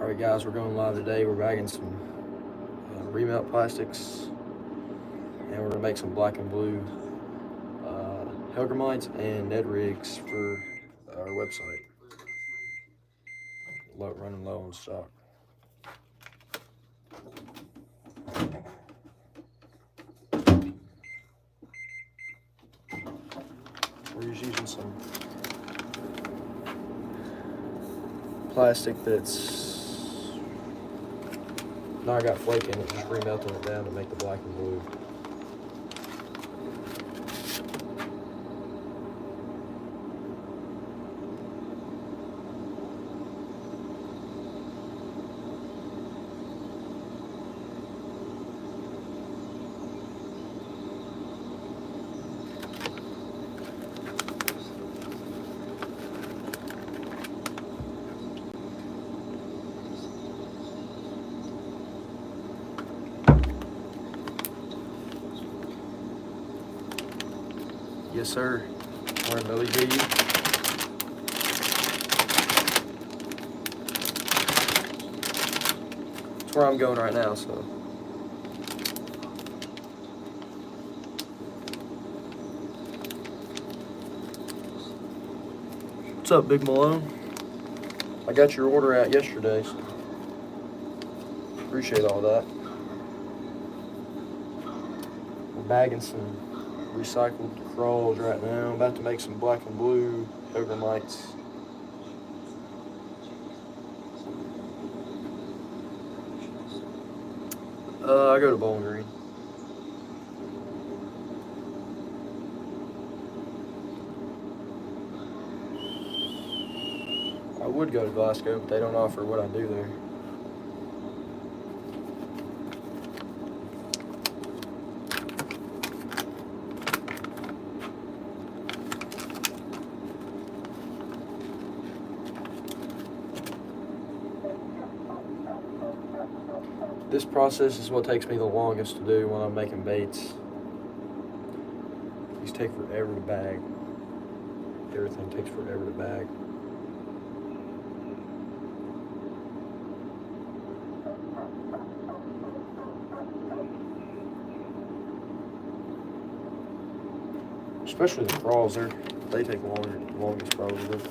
Alright guys, we're going live today. We're bagging some remelt plastics, and we're going to make some black and blue Helgramites and Ned rigs for our website. Running low on stock. We're just using some plastic that's not got flake in it, just remelting it down to make the black and blue. Yes, sir. Wearing Billy G. That's where I'm going right now, so. What's up, Big Malone? I got your order out yesterday, so appreciate all that. We're bagging some recycled crawls right now. I'm about to make some black and blue Helgramites. I go to Bowling Green. I would go to Glasgow, but they don't offer what I do there. This process is what takes me the longest to do when I'm making baits. These take forever to bag. Everything takes forever to bag. Especially the crawls, they take longest probably.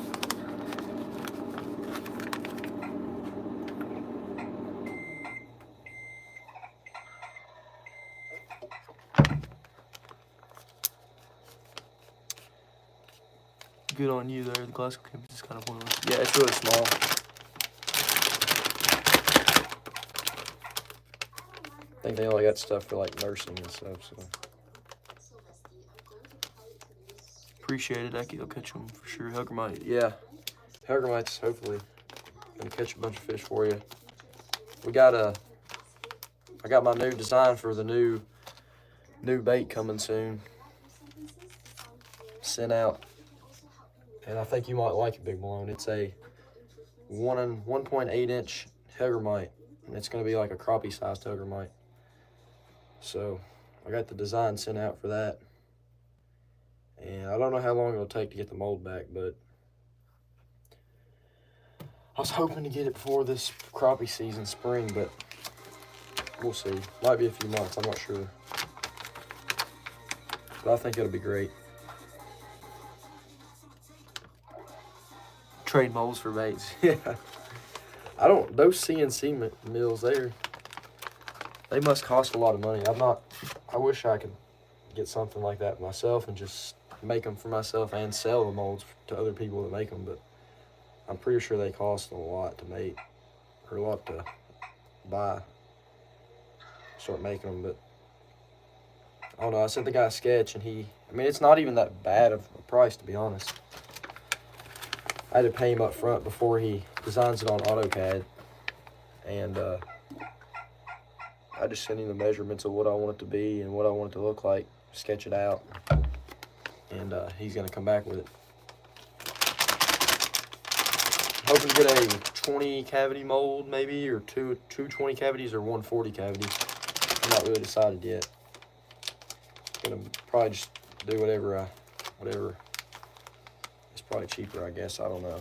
Good on you there. The Glasgow campus is kind of pointless. Yeah, it's really small. I think they only got stuff for like nursing and stuff, so. Appreciate it, I'll catch them for sure. Helgramite, yeah. Helgramites, hopefully. Gonna catch a bunch of fish for you. I got my new design for the new bait coming soon. Sent out. And I think you might like it, Big Malone. It's a 1.8 inch Helgramite. And it's gonna be like a crappie sized Helgramite. So I got the design sent out for that. And I don't know how long it'll take to get the mold back, but I was hoping to get it before this crappie season, spring, but we'll see. Might be a few months, I'm not sure. But I think it'll be great. Trade molds for baits. Yeah. Those CNC mills, they must cost a lot of money. I wish I could get something like that myself and just make them for myself and sell the molds to other people that make them, but I'm pretty sure they cost a lot to make, or a lot to buy, start making them. But I don't know, I sent the guy a sketch, and it's not even that bad of a price, to be honest. I had to pay him up front before he designs it on AutoCAD, and I just sent him the measurements of what I want it to be and what I want it to look like, sketch it out, and he's gonna come back with it. Hoping to get a 20 cavity mold maybe, or two 20 cavities, or 140 cavity. I'm not really decided yet. Gonna probably just do whatever. It's probably cheaper, I guess. I don't know.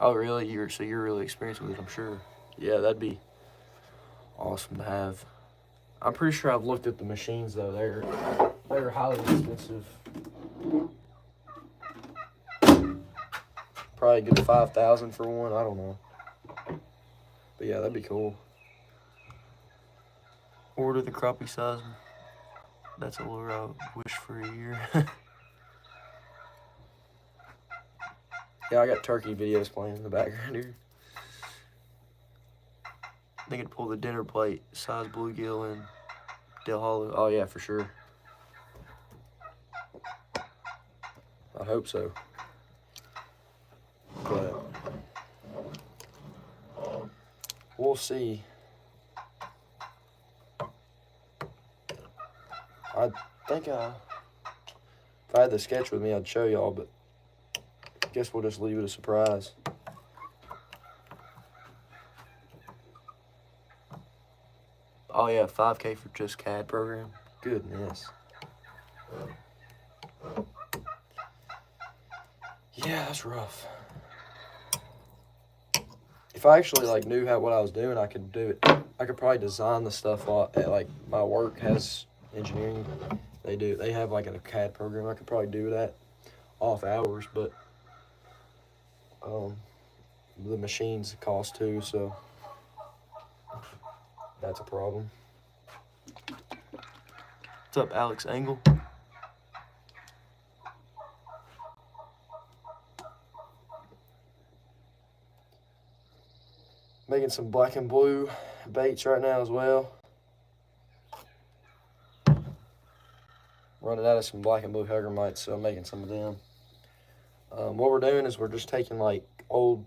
Oh, really? So you're really experienced with it, I'm sure. Yeah, that'd be awesome to have. I'm pretty sure I've looked at the machines though. They're highly expensive. Probably a good 5,000 for one. I don't know. But yeah, that'd be cool. Order the crappie size. That's a lure I wish for a year. Yeah, I got turkey videos playing in the background here. They could pull the dinner plate size bluegill in Del Hollow. Oh yeah, for sure. I hope so. But we'll see. I think if I had the sketch with me, I'd show y'all, but I guess we'll just leave it a surprise. Oh yeah, 5K for just CAD program. Goodness. Yeah, that's rough. If I actually knew what I was doing, I could do it. I could probably design the stuff at my work has engineering. They have a CAD program. I could probably do that off hours, but the machines cost too, so that's a problem. What's up, Alex Engel? Making some black and blue baits right now as well. Running out of some black and blue hugger mites, so I'm making some of them. What we're doing is we're just taking old,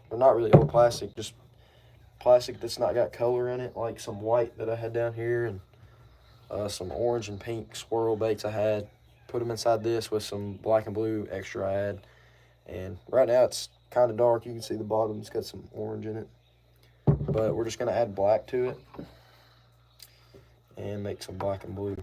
or not really old plastic, just plastic that's not got color in it, like some white that I had down here and some orange and pink swirl baits I had. Put them inside this with some black and blue extra I had. And right now it's kind of dark. You can see the bottom. It's got some orange in it. But we're just going to add black to it and make some black and blue.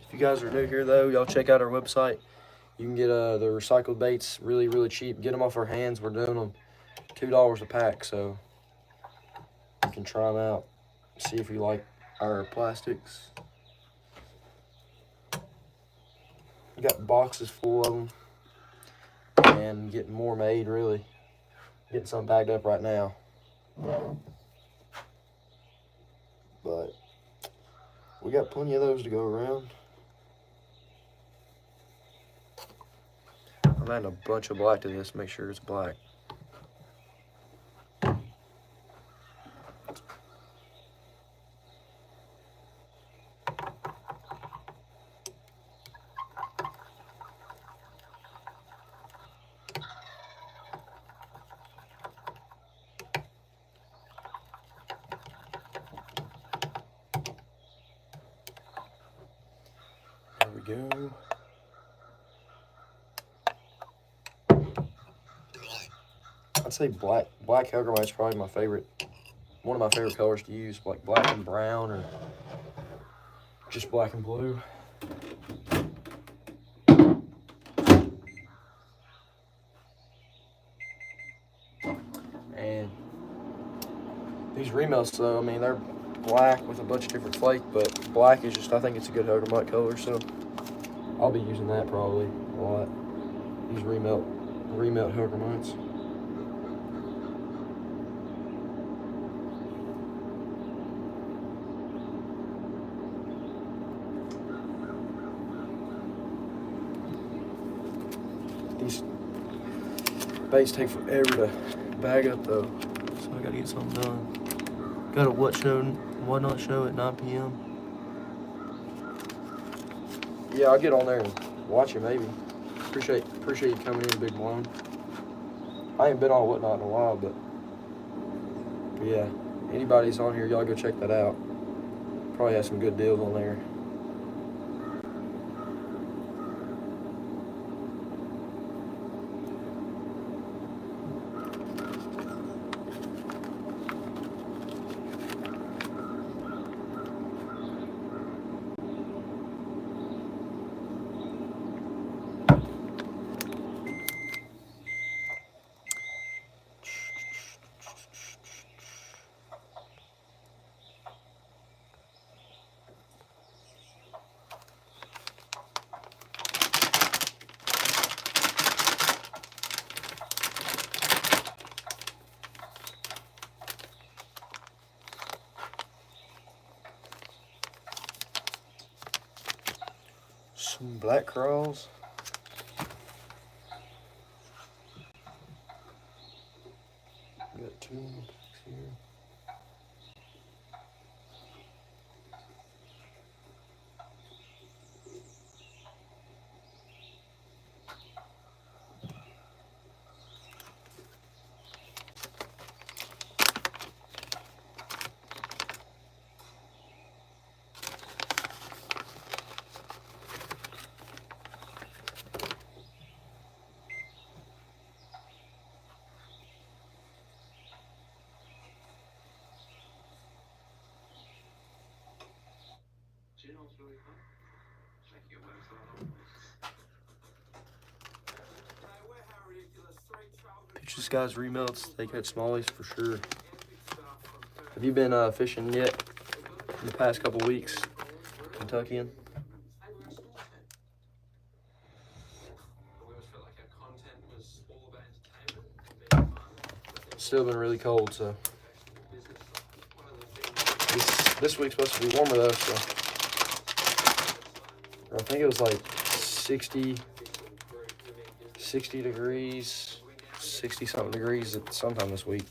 If you guys are new here though, y'all check out our website. You can get the recycled baits really, really cheap. Get them off our hands. We're doing them $2 a pack, so you can try them out. See if you like our plastics. We got boxes full of them and getting more made, really. Getting some bagged up right now. But we got plenty of those to go around. I'm adding a bunch of black to this, make sure it's black. There we go. I'd say black hellgramite is probably my favorite, one of my favorite colors to use, like black and brown or just black and blue. And these remelts though, I mean, they're black with a bunch of different flake, but black is just, I think it's a good hellgramite color, so I'll be using that probably a lot. These remelt hellgramites. These baits take forever to bag up though, so I gotta get something done. Got a what not show at 9 p.m. Yeah, I'll get on there and watch it maybe. Appreciate you coming in, Big Blown. I ain't been on Whatnot in a while, but yeah, anybody's on here, y'all go check that out. Probably have some good deals on there. Some black crawls. Got 2 here. Peaches guys remelts, they catch smallies for sure. Have you been fishing yet in the past couple weeks, Kentuckian? Still been really cold, so this week's supposed to be warmer though, so I think it was like 60 degrees, 60 something degrees at sometime this week.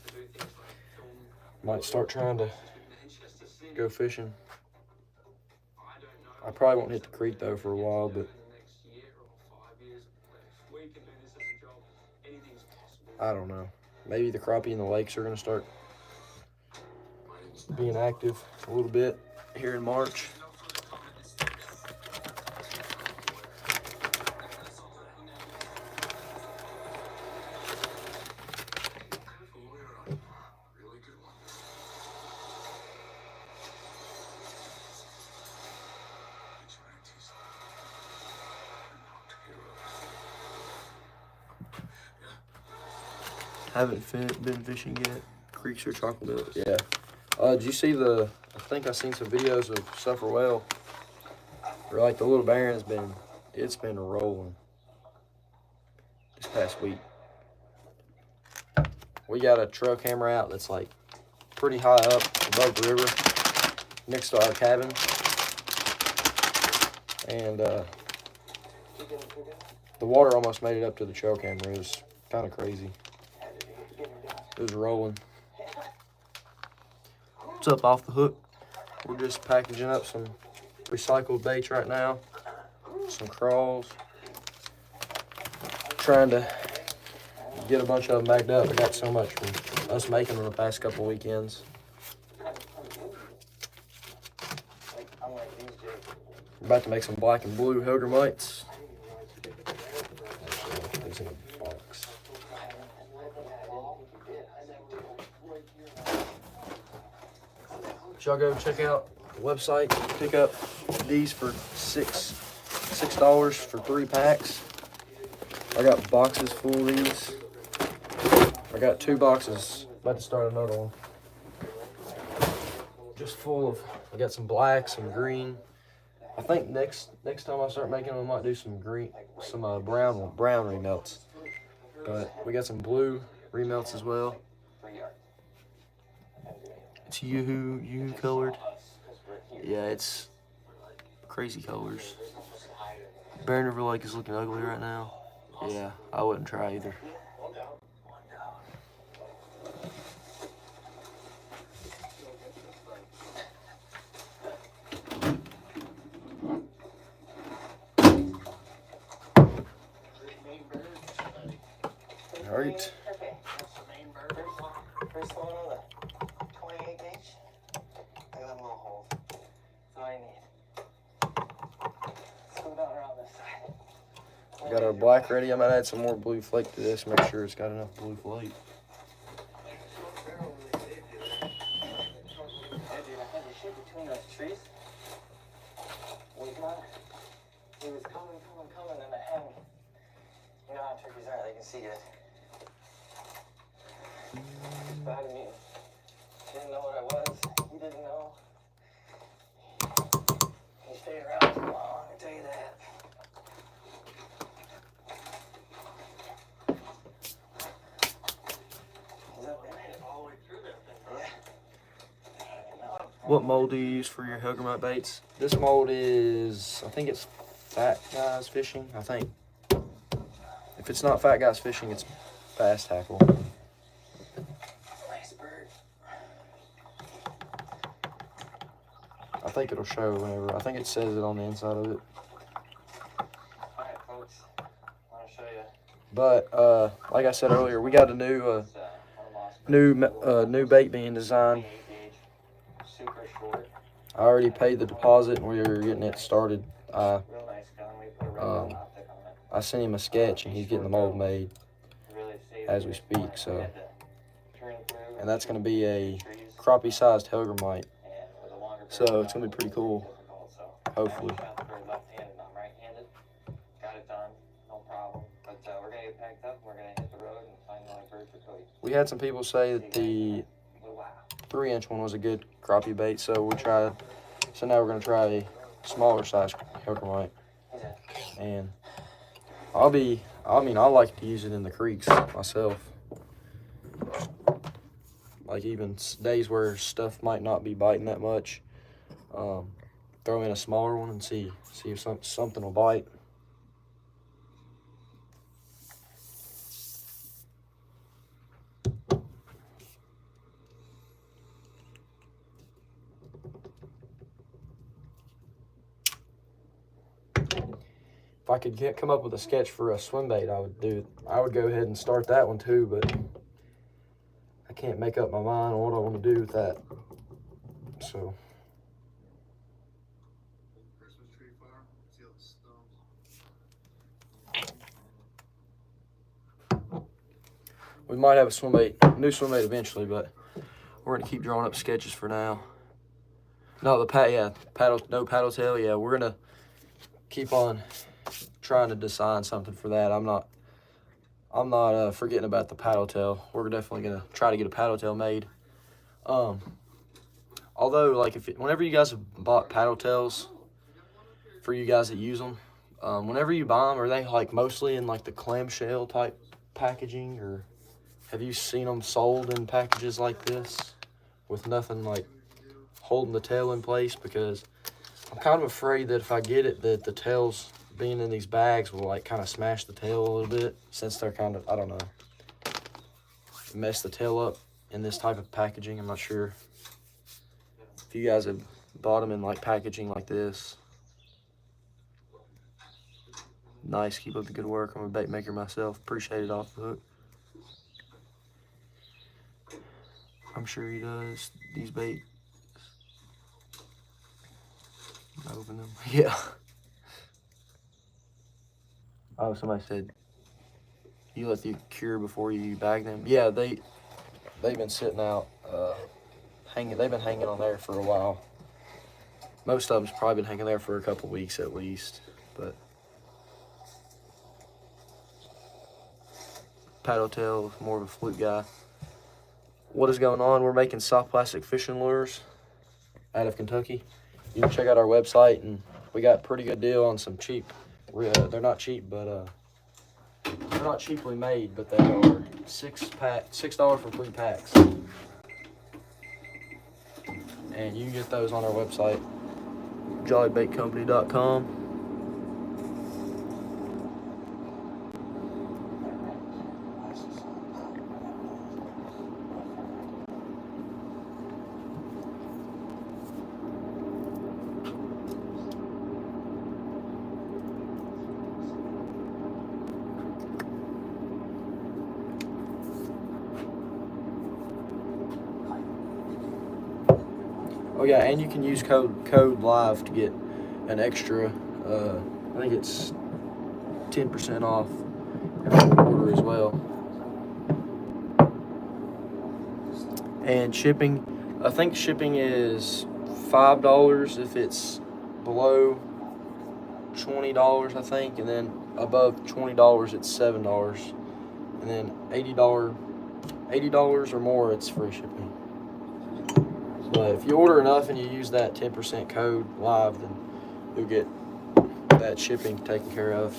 Might start trying to go fishing. I probably won't hit the creek though for a while, but I don't know. Maybe the crappie in the lakes are going to start being active a little bit here in March. Haven't been fishing yet. Creeks or chocolate milk. Yeah. Did you see I think I seen some videos of Suffer Well. Or like the little Baron's it's been rolling this past week. We got a trail camera out that's like pretty high up above the river next to our cabin. And the water almost made it up to the trail camera. It was kind of crazy. It was rolling. What's up, Off the Hook? We're just packaging up some recycled baits right now. Some crawls. Trying to get a bunch of them backed up. I got so much from us making them the past couple weekends. I'm about to make some black and blue Helger mites. Y'all go check out the website, pick up these for $6 for 3 packs. I got boxes full of these. I got 2 boxes, about to start another one. Just full of, I got some black, some green. I think next time I start making them, I might do some green, some brown remelts. But we got some blue remelts as well. It's yoo-hoo colored. Yeah, it's crazy colors. Bear River Lake is looking ugly right now. Yeah, I wouldn't try either. All right. First one on the 28 gauge. I got a little hole. That's all I need. Let's go down around this side. Got our black ready. I might add some more blue flake to this. Make sure it's got enough blue flake. Between those trees. He was coming, and the hen. You know how turkeys are, they can see it. Spotted me. Didn't know what I was. He didn't know. He stayed around too long, I tell you that. He's up in it all the way through that thing. Yeah. What mold do you use for your Hellgrammite baits? This mold is, I think it's Fat Guys Fishing, I think. If it's not Fat Guys Fishing, it's Fast Tackle. Nice bird. I think it'll show whenever. I think it says it on the inside of it. Alright, folks. I want to show you. But like I said earlier, we got a new bait being designed. Super short. I already paid the deposit and we were getting it started. Real nice gun. We put a regular optic on it. I sent him a sketch and he's getting the mold made as we speak. So, and that's going to be a crappie sized Hellgrammite. So it's going to be pretty cool. Hopefully. Got it done, no problem. But we're going to get packed up and we're going to hit the road and find another bird for Cody. We had some people say that the 3-inch one was a good crappie bait, so we tried. So now we're going to try a smaller size Hellgrammite. And I like to use it in the creeks myself. Like even days where stuff might not be biting that much, throw in a smaller one and see if something will bite. If I could come up with a sketch for a swim bait, I would go ahead and start that one too, but I can't make up my mind on what I want to do with that. So. We might have a new swim bait eventually, but we're gonna keep drawing up sketches for now. No, no paddle tail. Yeah, we're gonna keep on trying to design something for that. I'm not forgetting about the paddle tail. We're definitely gonna try to get a paddle tail made. Although, like, whenever you guys have bought paddle tails, for you guys that use them, whenever you buy them, are they like mostly in like the clamshell type packaging, or have you seen them sold in packages like this with nothing like holding the tail in place? Because I'm kind of afraid that if I get it, that the tails being in these bags will like kind of smash the tail a little bit, since they're kind of, I don't know, mess the tail up in this type of packaging. I'm not sure if you guys have bought them in like packaging like this. Nice, keep up the good work. I'm a bait maker myself. Appreciate it off the hook. I'm sure he does. These baits. Open them. Yeah. Oh, somebody said you let the cure before you bag them. Yeah, they've been sitting out, hanging. They've been hanging on there for a while. Most of them's probably been hanging there for a couple weeks at least. But paddle tail, more of a fluke guy. What is going on? We're making soft plastic fishing lures out of Kentucky. You can check out our website, and we got a pretty good deal on some cheap. They're not cheap, but they're not cheaply made, but they are $6 for 3 packs. And you can get those on our website, jollybaitcompany.com. Oh yeah, and you can use code live to get an extra. I think it's 10% off your order as well. And shipping, I think shipping is $5 if it's below $20, I think, and then above $20 it's $7, and then $80 or more it's free shipping. But if you order enough and you use that 10% code live, then you'll get that shipping taken care of.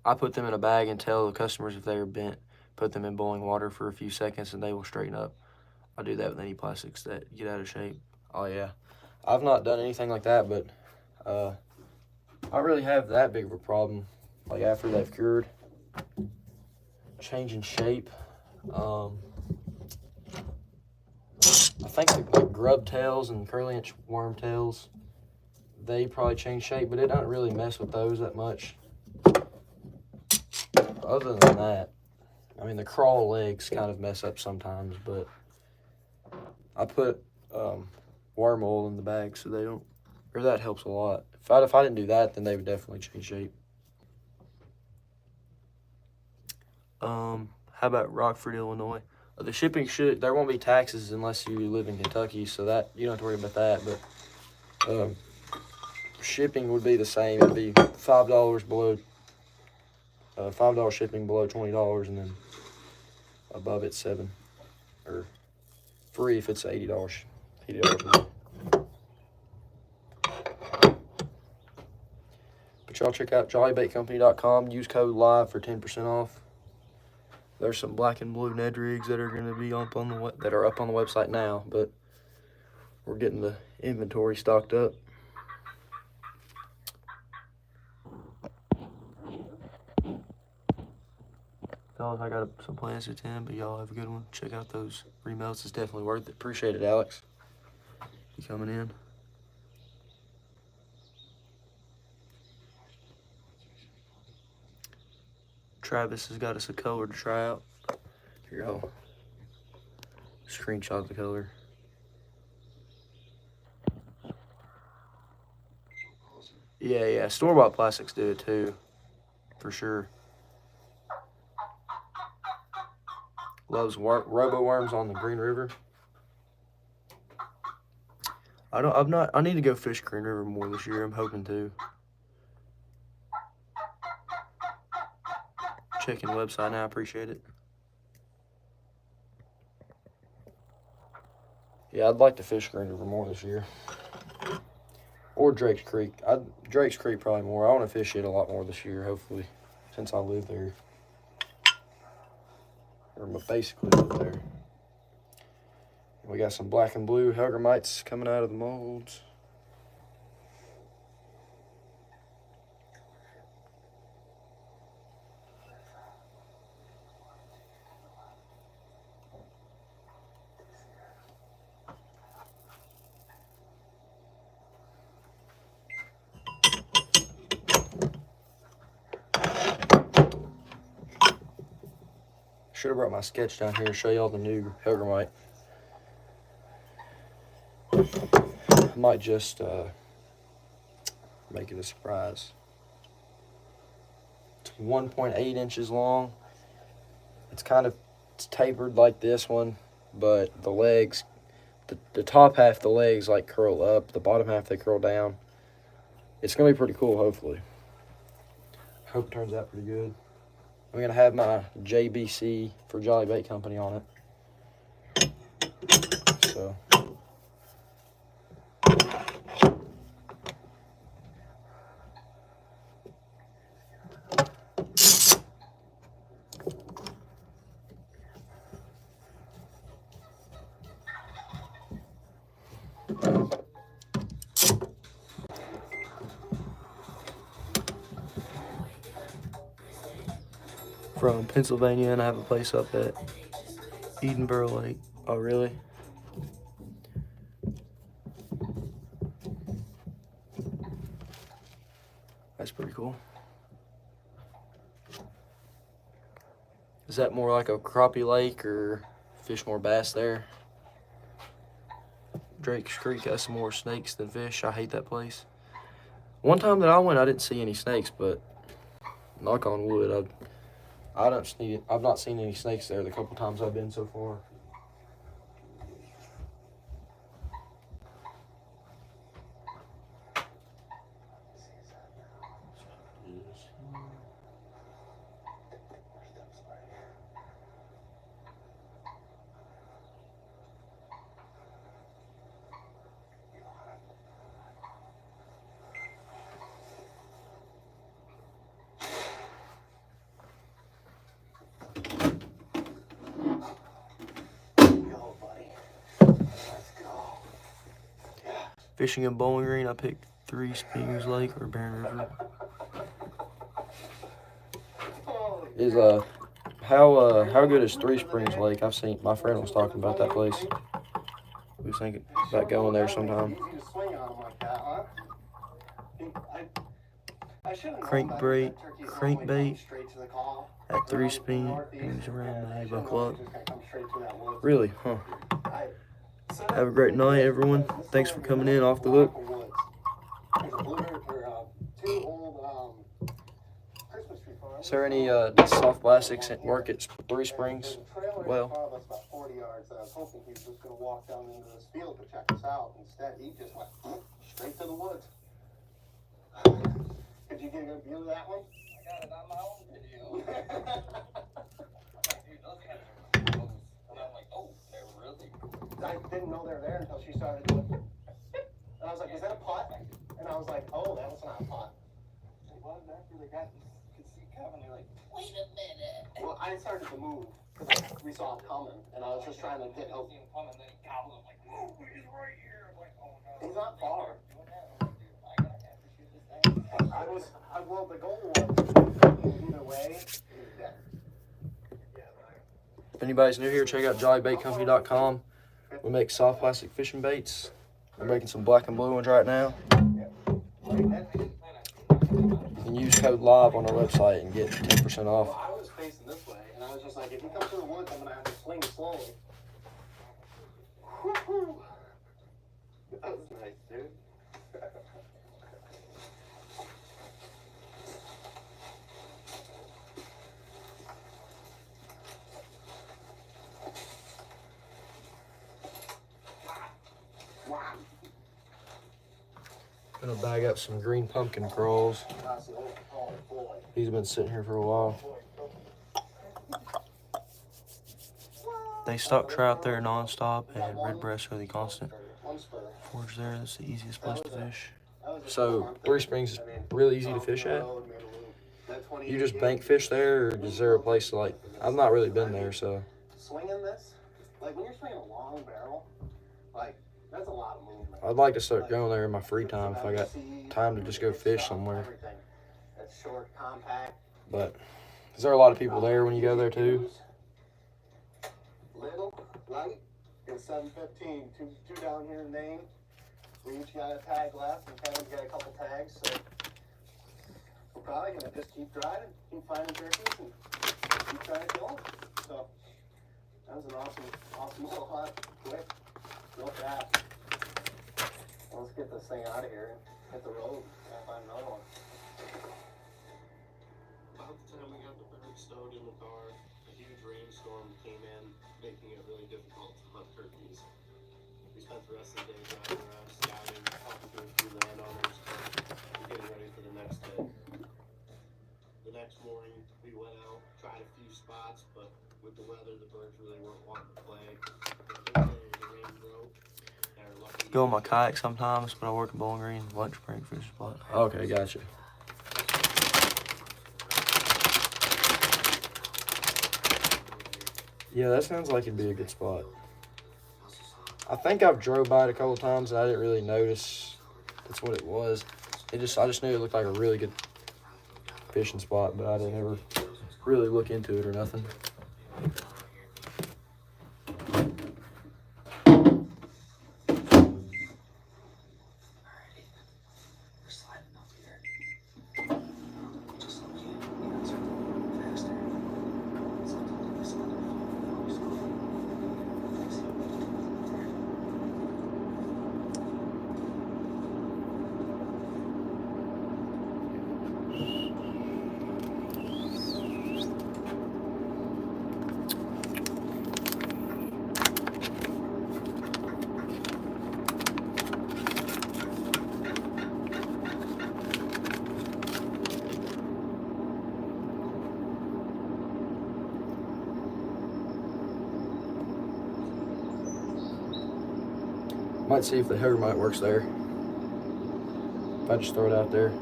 I put them in a bag and tell the customers if they are bent, put them in boiling water for a few seconds and they will straighten up. I do that with any plastics that get out of shape. Oh yeah, I've not done anything like that, but I don't really have that big of a problem. Like after they've cured, changing shape. I think like grub tails and curly inch worm tails, they probably change shape, but it doesn't really mess with those that much. Other than that, I mean, the crawl legs kind of mess up sometimes, but I put worm oil in the bag so they don't, or that helps a lot. If I didn't do that, then they would definitely change shape. How about Rockford, Illinois? The shipping there won't be taxes unless you live in Kentucky, so that you don't have to worry about that. But shipping would be the same. It'd be $5 below, $5 shipping below $20, and then above it's $7, or free if it's $80. $80. But y'all check out jollybaitcompany.com. Use code LIVE for 10% off. There's some black and blue Ned rigs that are going to be up on the website now, but we're getting the inventory stocked up. Fellas, I got some plans to attend, but y'all have a good one. Check out those remelts. It's definitely worth it. Appreciate it, Alex. You coming in? Travis has got us a color to try out. Here, I'll screenshot the color. Yeah, store-bought plastics do it too, for sure. Loves robo worms on the Green River. I need to go fish Green River more this year. I'm hoping to. Checking the website now. I appreciate it. Yeah, I'd like to fish Green River more this year. Or Drake's Creek. Drake's Creek probably more. I want to fish it a lot more this year, hopefully, since I live there. Or basically live there. We got some black and blue Helgramites coming out of the molds. Should have brought my sketch down here to show y'all the new Helgramite. I might just make it a surprise. It's 1.8 inches long. It's tapered like this one, but the legs, the top half of the legs like curl up, the bottom half they curl down. It's gonna be pretty cool, hopefully. Hope it turns out pretty good. I'm gonna have my JBC for Jolly Bait Company on it. So. From Pennsylvania, and I have a place up at Edenborough Lake. Oh, really? That's pretty cool. that more like a crappie lake or fish more bass there? Drake's Creek has some more snakes than fish. I hate that place. One time that I went, I didn't see any snakes, but knock on wood, I've not seen any snakes there the couple times I've been so far. Fishing in Bowling Green, I picked Three Springs Lake or Barren River. Is how good is Three Springs Lake? I've seen, my friend was talking about that place. We was thinking about going there sometime. Crankbait at Three Springs around the buckle up. Really, huh? Have a great night, everyone. Thanks for coming in off the hook. Is there any soft plastics at work at Three Springs? Well, about 40 yards. I was hoping he was just going to walk down into this field to check us out. Instead, he just went straight to the woods. Did you get a good view of that one? I got it on my own video. I didn't know they were there until she started doing it. And I was like, is that a putt? And I was like, oh, that was not a putt. Well, after they got, could see Kevin, they're like, wait a minute. Well, I started to move because we saw him coming, and I was just trying to get help. He coming, then he gobbled. I'm like, whoa, he's right here. I'm like, oh no. He's not far. Well, the goal was either way, he's dead. if anybody's new here, check out jollybaitcompany.com. We make soft plastic fishing baits. We're making some black and blue ones right now. You can use code LIVE on our website and get 10% off. Well, I was facing this way, and I was just like, if he comes to the woods, I'm going to have to swing slowly. Woo-hoo. That was nice, dude. Gonna bag up some green pumpkin crawls. These have been sitting here for a while. They stock trout there nonstop, and red breasts are the constant forage there. That's the easiest place to fish. So Three Springs is really easy to fish at. You just bank fish there, or is there a place to, like? I've not really been there, so. Swinging this, like when you're swinging a long barrel, like that's a lot of movement. I'd like to start going there in my free time if I got time to just go fish somewhere. It's short, compact. But is there a lot of people there when you go there too? Little, light, and 715. Two down here in Maine. We each got a tag left, and Kevin's got a couple tags, so we're probably gonna just keep driving, keep finding turkeys, and keep trying to kill them. So that was an awesome little hunt. Quick, real fast. Let's get this thing out of here and hit the road and find another one. About the time we got the bird stowed in the car, a huge rainstorm came in, making it really difficult to hunt turkeys. We spent the rest of the day driving around, scouting, talking to a few landowners, and getting ready for the next day. The next morning, we went out, tried a few spots, but with the weather, the birds really weren't wanting to play. The rain broke. Go on my kayak sometimes, but I work at Bowling Green, lunch break fish spot. Okay, gotcha. Yeah, that sounds like it'd be a good spot. I think I've drove by it a couple times and I didn't really notice that's what it was. I just knew it looked like a really good fishing spot, but I didn't ever really look into it or nothing. Might see if the hooker might works there. If I just throw it out there.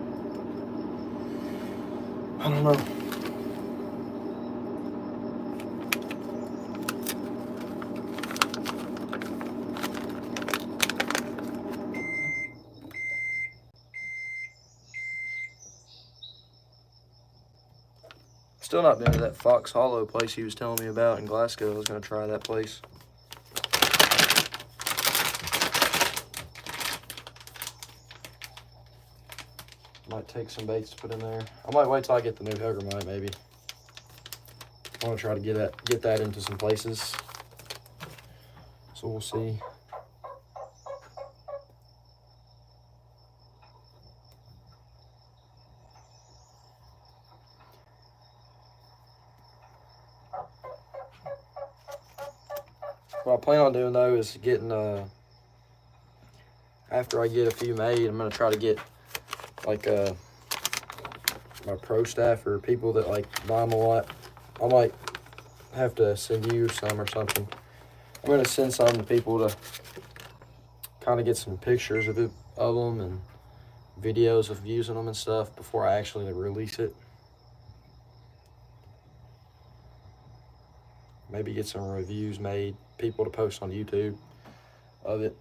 I don't know. Still not been to that Fox Hollow place he was telling me about in Glasgow. I was going to try that place. Might take some baits to put in there. I might wait till I get the new Huggermite, maybe. I want to try to get that into some places. So we'll see. What I plan on doing though is getting after I get a few made, I'm gonna try to get like my pro staff or people that like buy them a lot. I might have to send you some or something. I'm gonna send some to people to kind of get some pictures of them and videos of using them and stuff before I actually release it. Maybe get some reviews made, people to post on YouTube of it.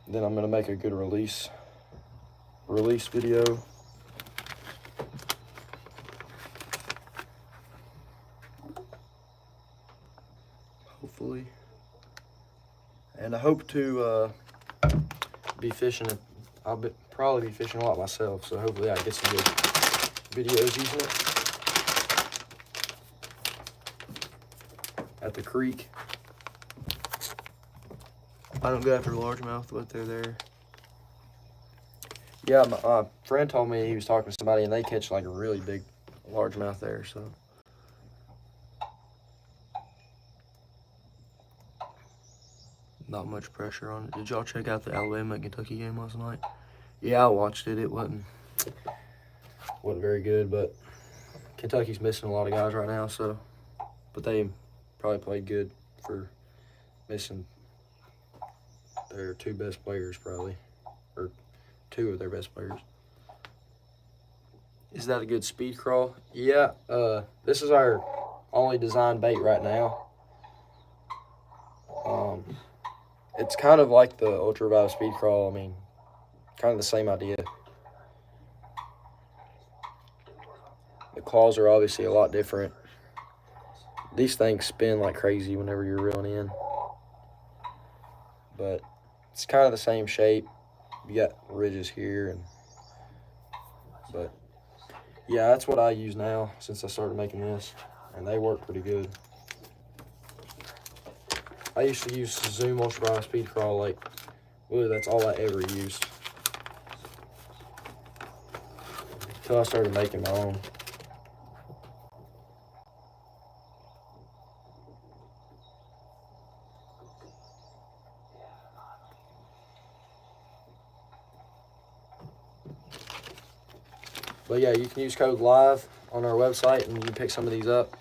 Then I'm gonna make a good release video. Hopefully. And I hope to be fishing. I'll probably be fishing a lot myself, so hopefully I get some good videos using it. At the creek. I don't go after largemouth, but they're there. Yeah, my friend told me he was talking to somebody and they catch like a really big largemouth there, so. Not much pressure on it. Did y'all check out the Alabama and Kentucky game last night? Yeah, I watched it. It wasn't very good, but Kentucky's missing a lot of guys right now, so. But they probably played good for missing their two best players, probably. Or two of their best players. Is that a good speed crawl? Yeah, this is our only design bait right now. It's kind of like the ultraviolet speed crawl. I mean, kind of the same idea. The claws are obviously a lot different. These things spin like crazy whenever you're reeling in. But it's kind of the same shape. You got ridges here. But yeah, that's what I use now since I started making this. And they work pretty good. I used to use Zoom ultraviolet speed crawl, like, really that's all I ever used. Until I started making my own. But yeah, you can use code LIVE on our website and you can pick some of these up.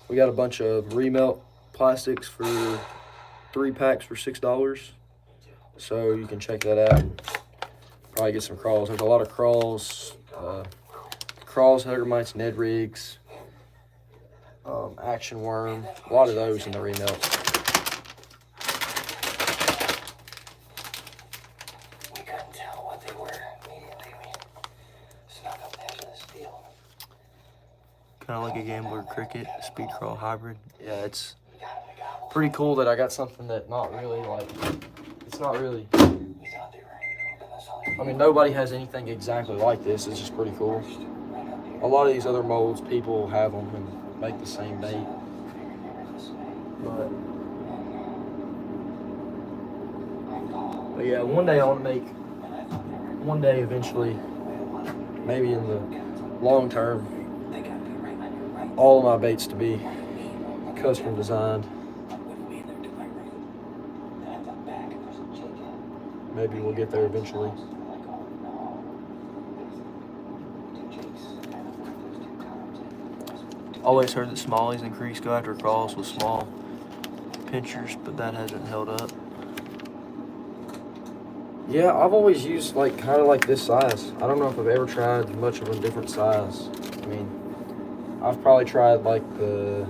We got a bunch of remelt plastics for 3 packs for $6. So you can check that out and probably get some crawls. There's a lot of crawls, Huggermites, Ned rigs, action worm, a lot of those in the remelt. Kind of like a Gambler Cricket Speed Crawl Hybrid. Yeah, it's pretty cool that I got something that it's not really, I mean, nobody has anything exactly like this. It's just pretty cool. A lot of these other molds, people have them and make the same bait. But yeah, one day I want to make, eventually, maybe in the long term, all of my baits to be custom designed. Maybe we'll get there eventually. Always heard that smallies and creeks go after crawls with small pinchers, but that hasn't held up. Yeah, I've always used like kind of like this size. I don't know if I've ever tried much of a different size. I mean, I've probably tried like the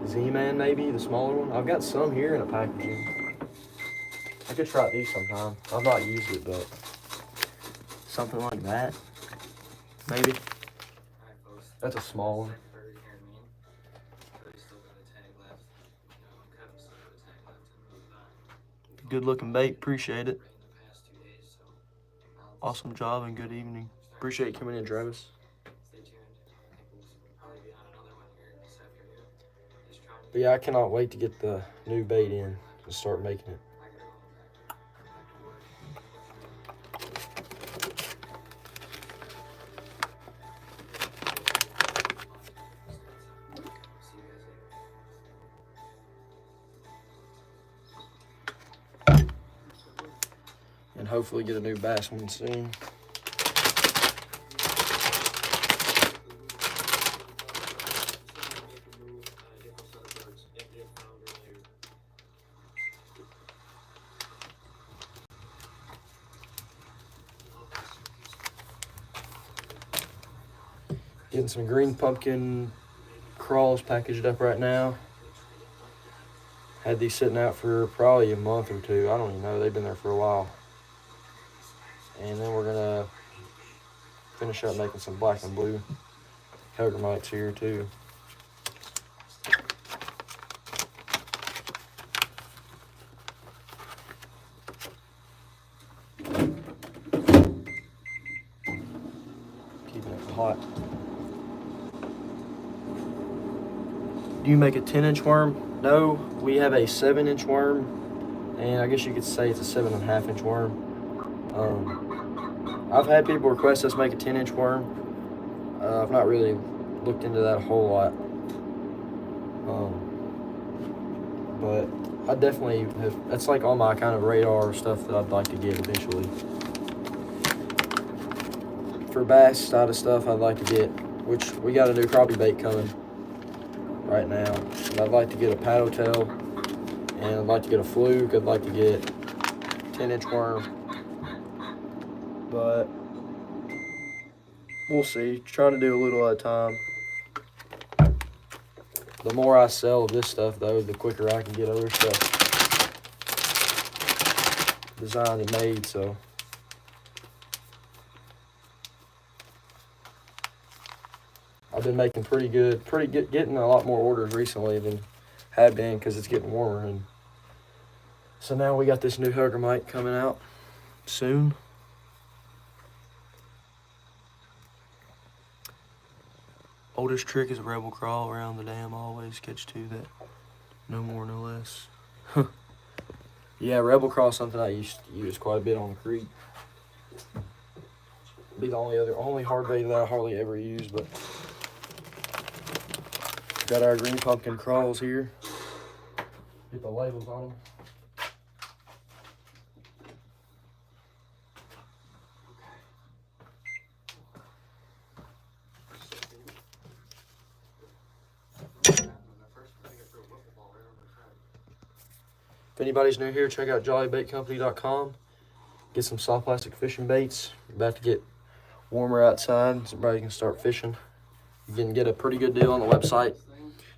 Z-Man, maybe the smaller one. I've got some here in a packaging. I could try these sometime. I've not used it, but something like that, maybe. That's a small one. Good looking bait. Appreciate it. Awesome job and good evening. Appreciate you coming in, Travis. But yeah, I cannot wait to get the new bait in and start making it. And hopefully get a new bass one soon. Getting some green pumpkin crawls packaged up right now. Had these sitting out for probably a month or two. I don't even know. They've been there for a while. And then we're gonna finish up making some black and blue Hellgrammites here too. Keeping it hot. Do you make a 10-inch worm? No, we have a 7-inch worm, and I guess you could say it's a 7.5-inch worm. I've had people request us make a 10-inch worm. I've not really looked into that a whole lot. But I definitely have, that's like on my kind of radar stuff that I'd like to get eventually. For bass side of stuff I'd like to get, which we got a new crappie bait coming right now. And I'd like to get a paddle tail, and I'd like to get a fluke. I'd like to get 10-inch worm. But we'll see. Trying to do a little at a time. The more I sell of this stuff, though, the quicker I can get other stuff designed and made. So I've been making pretty good, getting a lot more orders recently than had been because it's getting warmer. And so now we got this new Hellgrammite coming out soon. Oldest trick is a rebel crawl around the dam. Always catch two that, no more, no less. Yeah, rebel crawl is something I used to use quite a bit on the creek. Be the only hard bait that I hardly ever use, but got our green pumpkin crawls here. Get the labels on them. If anybody's new here, check out jollybaitcompany.com. Get some soft plastic fishing baits. You're about to get warmer outside, so everybody can start fishing. You can get a pretty good deal on the website.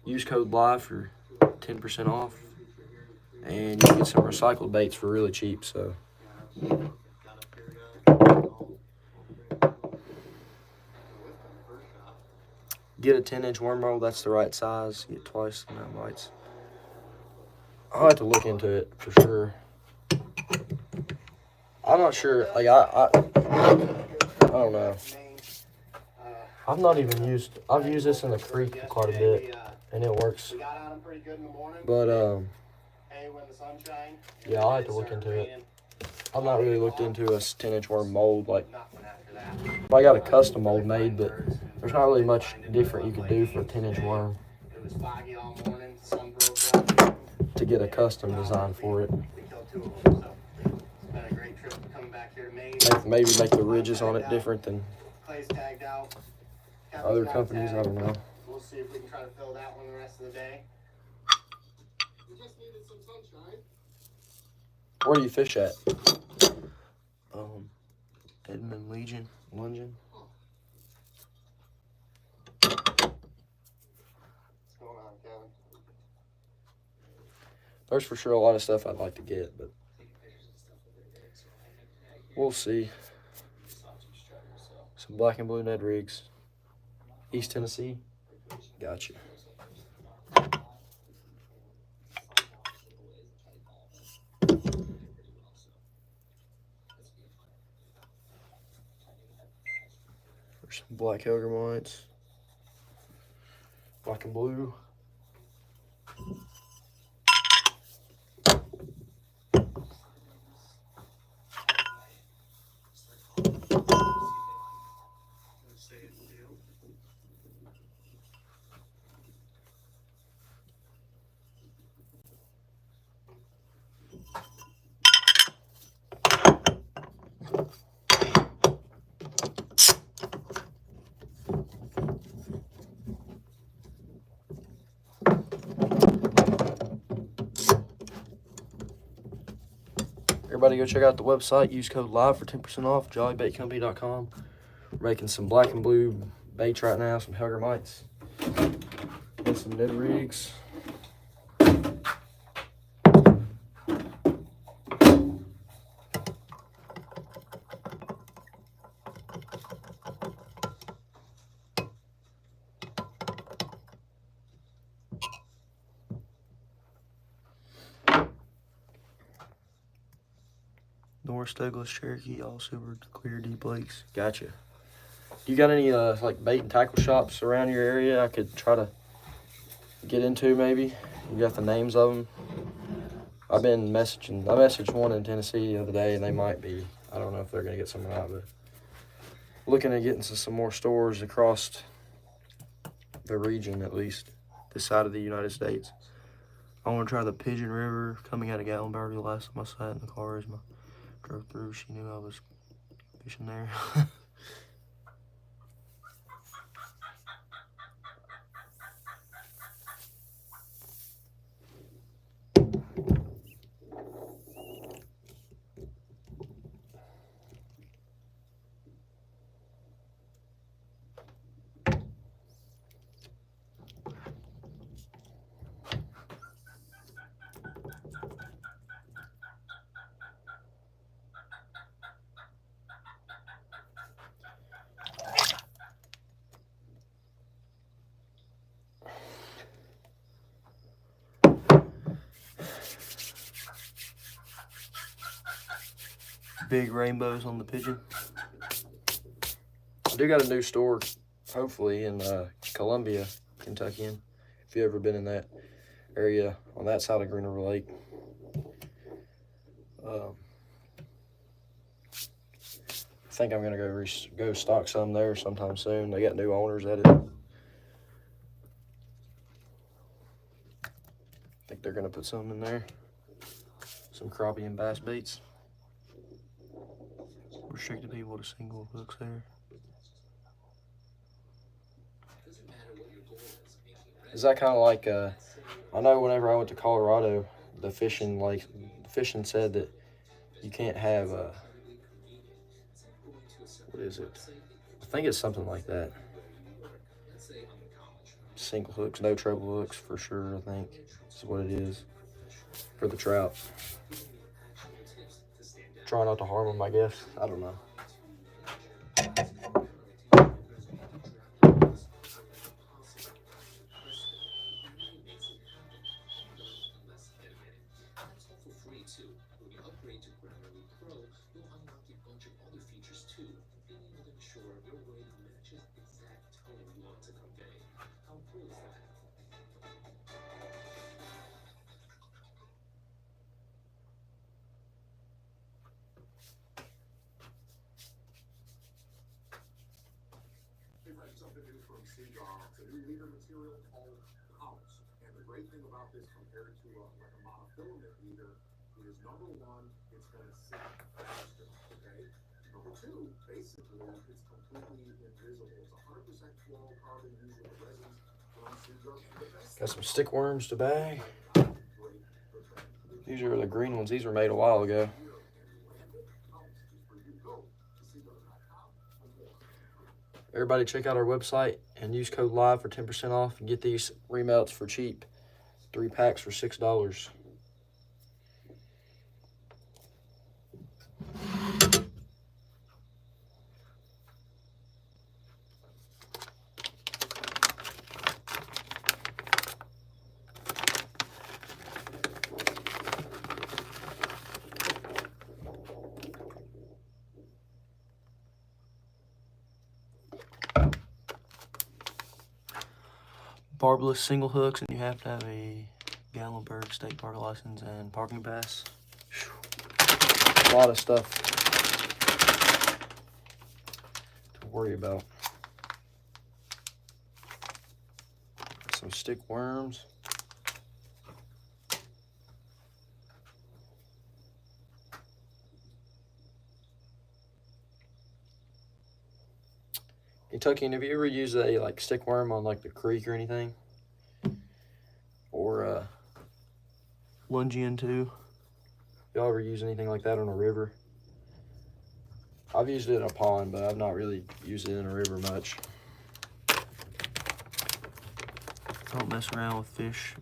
Use code LIVE for 10% off. And you can get some recycled baits for really cheap. So get a 10-inch worm roll. That's the right size. Get twice the amount of bites. I'll have to look into it for sure. I'm not sure. Like I don't know. I've not even used. I've used this in the creek quite a bit, and it works. But yeah, I'll have to look into it. I've not really looked into a 10-inch worm mold. Like, I got a custom mold made, but there's not really much different you could do for a 10-inch worm to get a custom design for it. Maybe make the ridges on it different than other companies. I don't know. We'll see if we can try to fill that one the rest of the day. We just needed some sunshine. Where do you fish at? Edmund Lungen. What's going on, Kevin? There's for sure a lot of stuff I'd like to get, but we'll see. Some black and blue Ned rigs. East Tennessee. Gotcha. There's some black Helgermites. Black and blue. Everybody go check out the website. Use code LIVE for 10% off. JollyBaitCompany.com. We're making some black and blue baits right now. Some Helgermites. And some Ned rigs. Norris Douglas Cherokee, all silver, clear, deep lakes. Gotcha. You got any like bait and tackle shops around your area I could try to get into maybe? You got the names of them? I've been messaging. I messaged one in Tennessee the other day, and they might be. I don't know if they're gonna get some or not, but looking at getting to some more stores across the region, at least this side of the United States. I want to try the Pigeon River coming out of Gatlinburg. The last time I sat in the car as I drove through, she knew I was fishing there. Big rainbows on the pigeon. I do got a new store, hopefully, in Columbia, Kentucky. If you've ever been in that area on that side of Green River Lake. I think I'm going to go stock some there sometime soon. They got new owners at it. I think they're going to put some in there. Some crappie and bass baits. Restricted people to single hooks there. Is that kind of like, I know whenever I went to Colorado, the fishing said that you can't have, what is it? I think it's something like that. Single hooks, no treble hooks for sure, I think is what it is for the trout. Try not to harm them, I guess. I don't know. Something new from Seagull. It's a new leader material called House. And the great thing about this compared to like a monofilament leader is number one, it's going to sink faster. Okay. Number two, basically, it's completely invisible. It's 100% fluorocarbon used with the resins from Seagull. Got some stick worms to bag. These are the green ones. These were made a while ago. everybody check out our website and use code LIVE for 10% off and get these remounts for cheap. 3 packs for $6. Barbless single hooks, and you have to have a Gatlinburg state park license and parking pass. Whew. A lot of stuff to worry about. Some stick worms. Kentucky, have you ever used a like stick worm on like the creek or anything? Or Lungian too? Y'all ever use anything like that on a river? I've used it in a pond, but I've not really used it in a river much. Don't mess around with fish.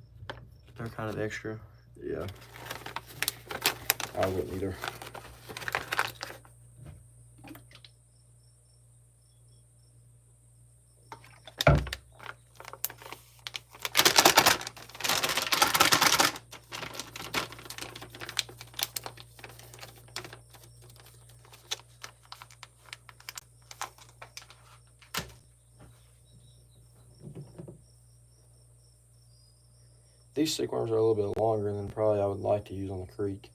They're kind of extra. Yeah. I wouldn't either. These stick worms are a little bit longer than probably I would like to use on the creek.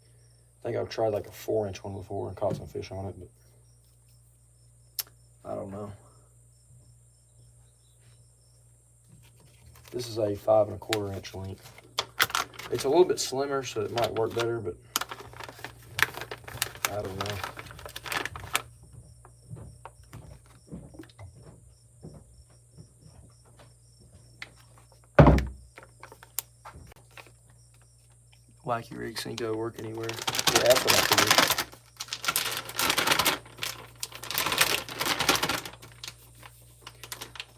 I think I've tried like a 4-inch one before and caught some fish on it, but I don't know. This is a 5 1/4-inch length. It's a little bit slimmer, so it might work better, but I don't know. Wacky rigs ain't go work anywhere. Yeah, that's what I figured.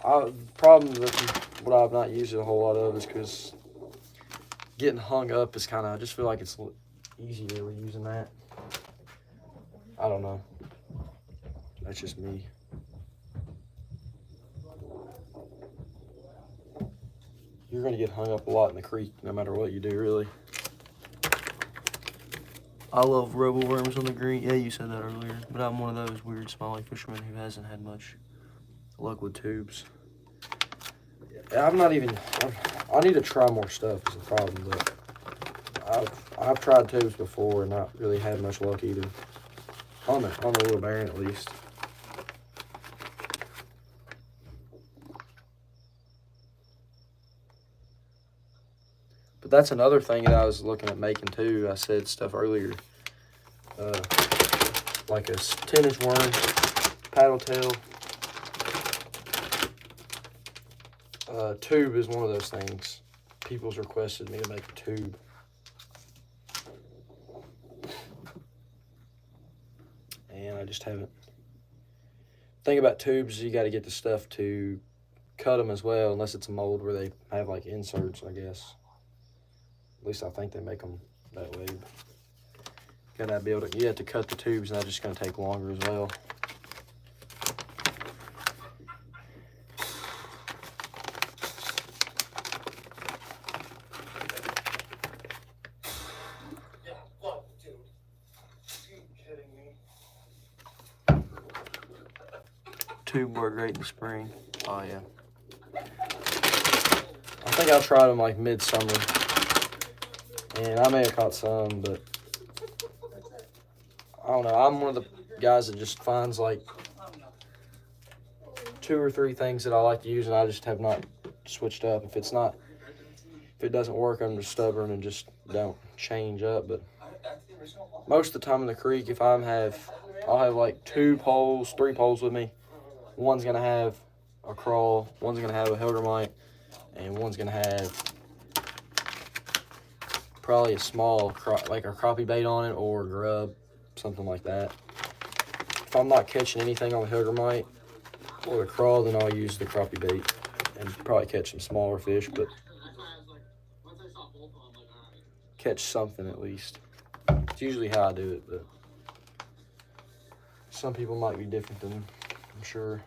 The problem with what I've not used it a whole lot of is because getting hung up is kind of, I just feel like it's easier with using that. I don't know. That's just me. You're going to get hung up a lot in the creek no matter what you do, really. I love robo worms on the green. Yeah, you said that earlier. But I'm one of those weird smallie fishermen who hasn't had much luck with tubes. I'm not even, I need to try more stuff is the problem, but I've tried tubes before and not really had much luck either. On the little Baron at least. But that's another thing that I was looking at making too. I said stuff earlier. Like a 10-inch worm, paddle tail. Tube is one of those things. People's requested me to make a tube. And I just haven't. Thing about tubes, you got to get the stuff to cut them as well, unless it's a mold where they have like inserts, I guess. At least I think they make them that way. Gotta be able to, you have to cut the tubes, and that's just gonna take longer as well. Yeah, look, dude. Are you kidding me? Tube work great in the spring. Oh yeah. I think I tried them like midsummer, and I may have caught some, but I don't know. I'm one of the guys that just finds like 2 or 3 things that I like to use, and I just have not switched up. If it doesn't work, I'm just stubborn and just don't change up. But most of the time in the creek, if I'll have like 2 poles, 3 poles with me. One's gonna have a crawl, one's gonna have a Hilgermite, and one's gonna have probably a small, like a crappie bait on it or a grub, something like that. If I'm not catching anything on the Hilgermite, Or the crawl, then I'll use the crappie bait and probably catch some smaller fish, but catch something at least. It's usually how I do it, but some people might be different than I'm sure.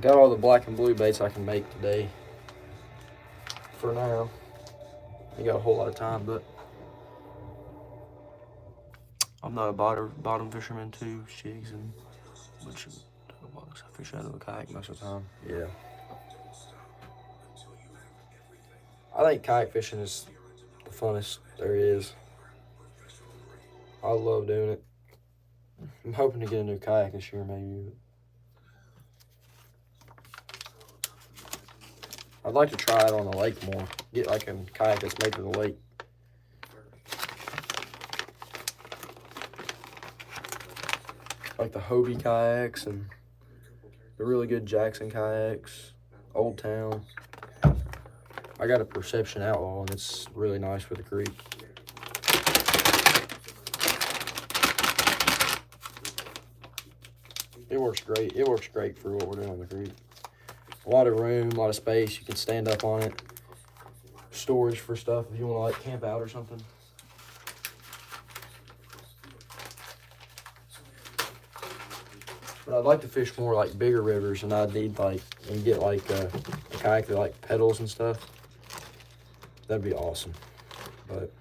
Got all the black and blue baits I can make today. For now. You got a whole lot of time, but I'm not a bottom fisherman too. Jigs and a bunch of bugs. I fish out of a kayak most of the time. Yeah. I think kayak fishing is the funnest there is. I love doing it. I'm hoping to get a new kayak this year, maybe. I'd like to try it on the lake more. Get like a kayak that's made for the lake. Like the Hobie kayaks and the really good Jackson kayaks. Old Town. I got a Perception Outlaw and it's really nice for the creek. It works great. It works great for what we're doing on the creek. A lot of room, a lot of space. You can stand up on it. Storage for stuff if you want to like camp out or something. But I'd like to fish more like bigger rivers, and I'd need like and get like a kayak that like pedals and stuff. That'd be awesome. But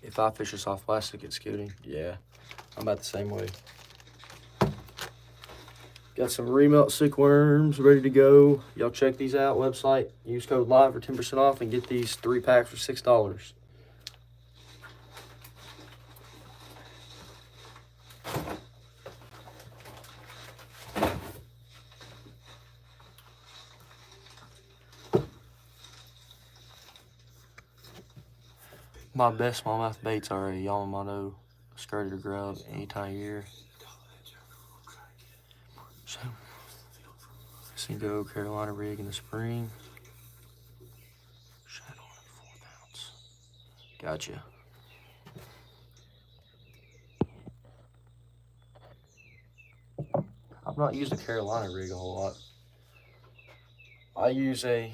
if I fish a soft plastic at Scooting, yeah, I'm about the same way. Got some remelt silkworms ready to go. Y'all check these out. Website. Use code LIVE for 10% off and get these 3 packs for $6. My best smallmouth baits are a Yamamoto skirted grub any time of year. So, Cinco Carolina rig in the spring. Shadow on 4 ounce. Gotcha. I've not used a Carolina rig a whole lot. I use a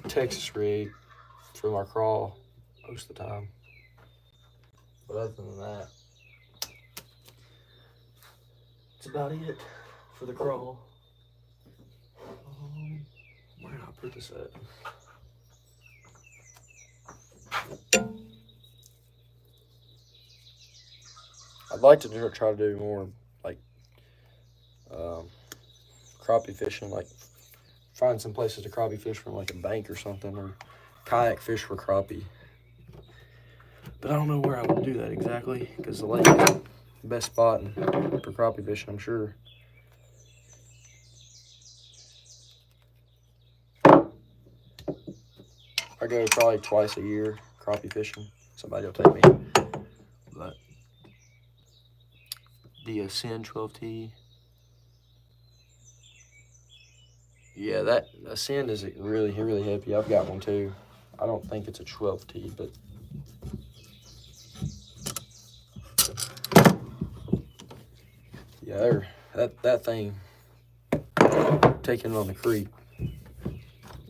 Texas rig for my crawl most of the time. But other than that, that's about it for the crawl. Where did I put this at? I'd like to try to do more like crappie fishing, like find some places to crappie fish from like a bank or something, or kayak fish for crappie. But I don't know where I would do that exactly, because the lake is the best spot for crappie fishing, I'm sure. I go probably twice a year crappie fishing. Somebody will take me. But the Ascend 12T. Yeah, that Ascend is really heavy. I've got one too. I don't think it's a 12T, but yeah, that thing taking it on the creek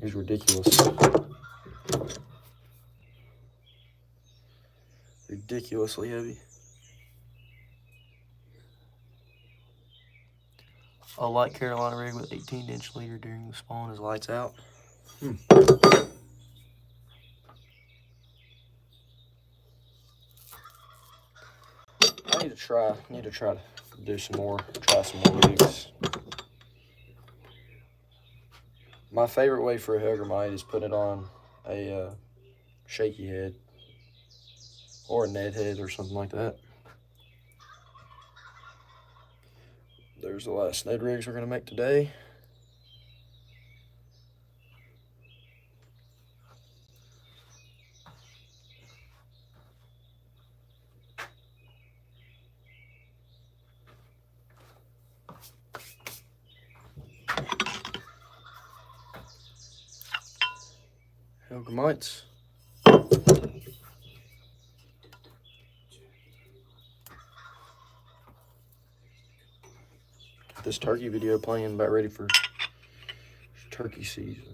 is ridiculous. Ridiculously heavy. a light Carolina rig with 18-inch leader during the spawn is lights out. I need to try to do some more, try some more rigs. My favorite way for a Hellgrammite is put it on a shaky head or a Ned head or something like that. There's the last Ned rigs we're going to make today. Hellgrammites. This turkey video playing, about ready for turkey season.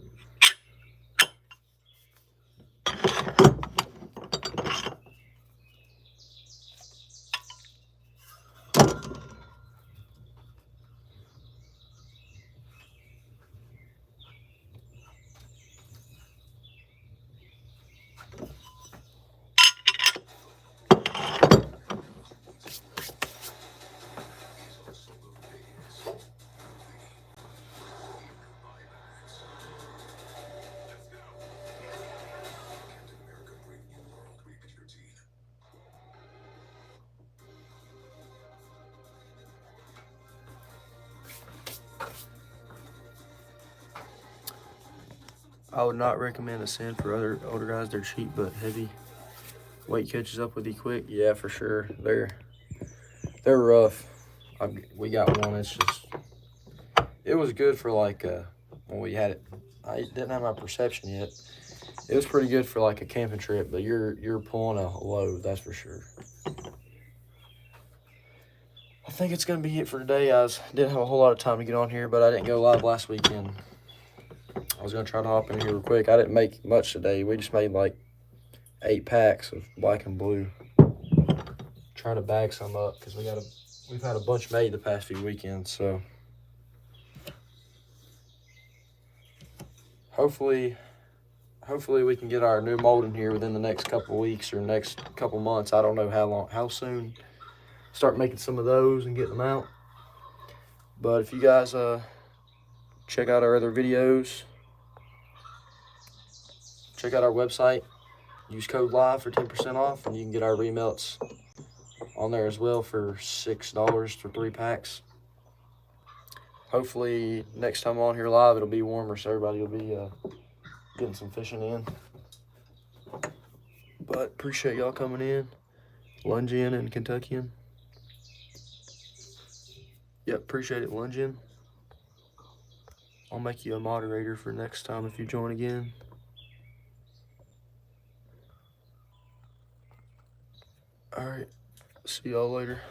I would not recommend a sand for older guys. They're cheap but heavy. Weight catches up with you quick. Yeah, for sure. They're rough. We got one. It was good for like when we had it. I didn't have my perception yet. It was pretty good for like a camping trip, but you're pulling a load, that's for sure. I think it's gonna be it for today, guys. Didn't have a whole lot of time to get on here, but I didn't go live last weekend. I was gonna try to hop in here real quick. I didn't make much today. We just made like 8 packs of black and blue. Trying to bag some up because we've had a bunch made the past few weekends, so hopefully we can get our new mold in here within the next couple weeks or next couple months. I don't know how soon. Start making some of those and getting them out. But if you guys check out our other videos, check out our website, use code LIVE for 10% off, and you can get our remelts on there as well for $6 for 3 packs. Hopefully next time on here live it'll be warmer, so everybody will be getting some fishing in. But appreciate y'all coming in, Lungian and Kentuckian. Yep, appreciate it, Lungian. I'll make you a moderator for next time if you join again. All right, see y'all later.